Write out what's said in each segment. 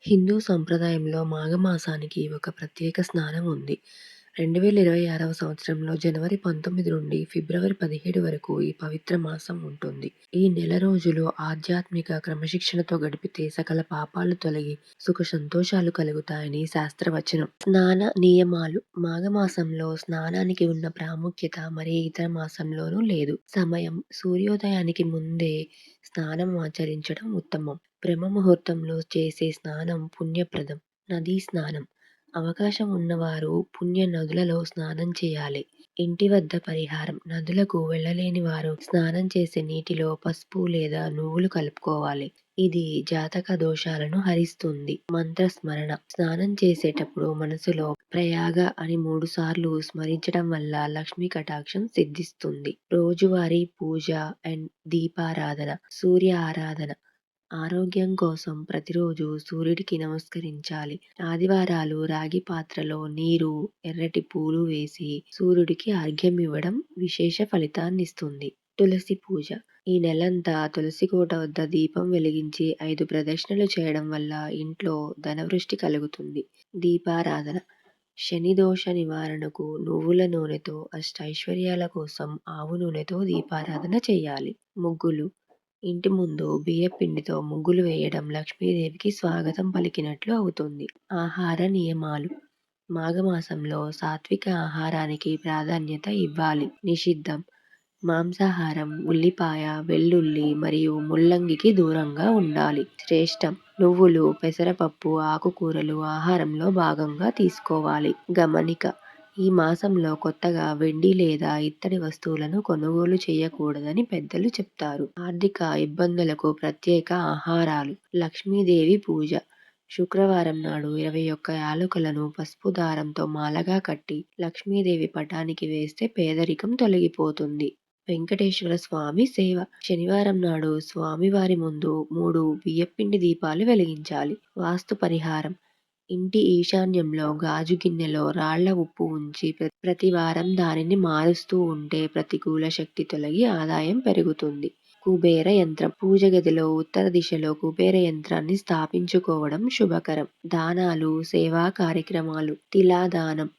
హిందూ సంప్రదాయంలో మాఘమాసానికి ఒక ప్రత్యేక స్నానం ఉంది. 2026వ సంవత్సరంలో జనవరి 19 నుండి ఫిబ్రవరి 17 వరకు ఈ పవిత్ర మాసం ఉంటుంది. ఈ నెల రోజులు ఆధ్యాత్మిక క్రమశిక్షణతో గడిపితే సకల పాపాలు తొలగి సుఖ సంతోషాలు కలుగుతాయని శాస్త్రవచనం. స్నాన నియమాలు. మాఘమాసంలో స్నానానికి ఉన్న ప్రాముఖ్యత మరి ఇతర మాసంలోనూ లేదు. సమయం. సూర్యోదయానికి ముందే స్నానం ఆచరించడం ఉత్తమం. బ్రహ్మ ముహూర్తంలో చేసే స్నానం పుణ్యప్రదం. నదీ స్నానం. అవకాశం ఉన్నవారు పుణ్య నదులలో స్నానం చేయాలి. ఇంటి వద్ద పరిహారం. నదులకు వెళ్ళలేని వారు స్నానం చేసే నీటిలో పసుపు లేదా నువ్వులు కలుపుకోవాలి. ఇది జాతక దోషాలను హరిస్తుంది. మంత్ర స్మరణ. స్నానం చేసేటప్పుడు మనసులో ప్రయాగ అని 3 సార్లు స్మరించడం వల్ల లక్ష్మీ కటాక్షం సిద్ధిస్తుంది. రోజువారీ పూజ అండ్ దీపారాధన. సూర్య ఆరాధన. ఆరోగ్యం కోసం ప్రతిరోజు సూర్యుడికి నమస్కరించాలి. ఆదివారాలు రాగి పాత్రలో నీరు, ఎర్రటి పూలు వేసి సూర్యుడికి అర్ఘ్యం ఇవ్వడం విశేష ఫలితాన్నిస్తుంది. తులసి పూజ. ఈ నెలంతా తులసి కోట వద్ద దీపం వెలిగించి 5 ప్రదక్షిణలు చేయడం వల్ల ఇంట్లో ధనవృష్టి కలుగుతుంది. దీపారాధన. శని దోష నివారణకు నువ్వుల నూనెతో, అష్టైశ్వర్యాల కోసం ఆవు నూనెతో దీపారాధన చేయాలి. ముగ్గులు. ఇంటి ముందు బియ్యపిండితో ముగ్గులు వేయడం లక్ష్మీదేవికి స్వాగతం పలికినట్లు అవుతుంది. ఆహార నియమాలు. మాఘమాసంలో సాత్విక ఆహారానికి ప్రాధాన్యత ఇవ్వాలి. నిషిద్ధం. మాంసాహారం, ఉల్లిపాయ, వెల్లుల్లి మరియు ముల్లంగికి దూరంగా ఉండాలి. శ్రేష్టం. నువ్వులు, పెసరపప్పు, ఆకుకూరలు ఆహారంలో భాగంగా తీసుకోవాలి. గమనిక. ఈ మాసంలో కొత్తగా వెండి లేదా ఇత్తడి వస్తువులను కొనుగోలు చేయకూడదని పెద్దలు చెప్తారు. ఆర్థిక ఇబ్బందులకు ప్రత్యేక ఆహారాలు. లక్ష్మీదేవి పూజ. శుక్రవారం నాడు 21 యాలకులను పసుపు దారంతో మాలగా కట్టి లక్ష్మీదేవి పటానికి వేస్తే పేదరికం తొలగిపోతుంది. వెంకటేశ్వర స్వామి సేవ. శనివారం నాడు స్వామివారి ముందు 3 బియ్యపిండి దీపాలు వెలిగించాలి. వాస్తు పరిహారం. ఇంటి ఈశాన్యంలో గాజు గిన్నెలో రాళ్ల ఉప్పు ఉంచి ప్రతి వారం దానిని మారుస్తూ ఉంటే ప్రతికూల శక్తి తొలగి ఆదాయం పెరుగుతుంది. కుబేర యంత్రం. పూజ గదిలో ఉత్తర దిశలో కుబేర యంత్రాన్ని స్థాపించుకోవడం శుభకరం. దానాలు, సేవా కార్యక్రమాలు. తిలాదానం.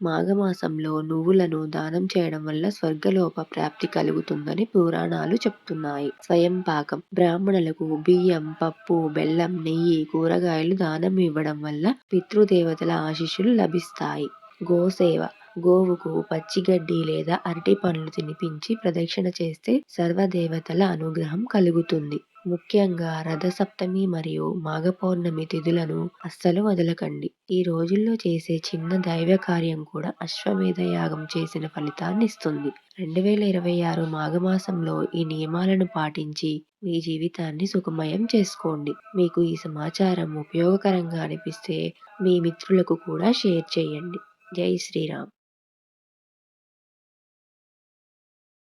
మాఘమాసంలో నువ్వులను దానం చేయడం వల్ల స్వర్గలోక ప్రాప్తి కలుగుతుందని పురాణాలు చెప్తున్నాయి. స్వయం పాకం. బ్రాహ్మణులకు బియ్యం, పప్పు, బెల్లం, నెయ్యి, కూరగాయలు దానం ఇవ్వడం వల్ల పితృదేవతల ఆశీస్సులు లభిస్తాయి. గోసేవ. గోవుకు పచ్చిగడ్డి లేదా అరటి పండ్లు తినిపించి ప్రదక్షిణ చేస్తే సర్వదేవతల అనుగ్రహం కలుగుతుంది. ముఖ్యంగా రథసప్తమి మరియు మాఘ పౌర్ణమి తిథులను అస్సలు వదలకండి. ఈ రోజుల్లో చేసే చిన్న దైవ కార్యం కూడా అశ్వమేధ యాగం చేసిన ఫలితాన్ని ఇస్తుంది. 2026 మాఘమాసంలో ఈ నియమాలను పాటించి మీ జీవితాన్ని సుఖమయం చేసుకోండి. మీకు ఈ సమాచారం ఉపయోగకరంగా అనిపిస్తే మీ మిత్రులకు కూడా షేర్ చేయండి. జై శ్రీరామ్.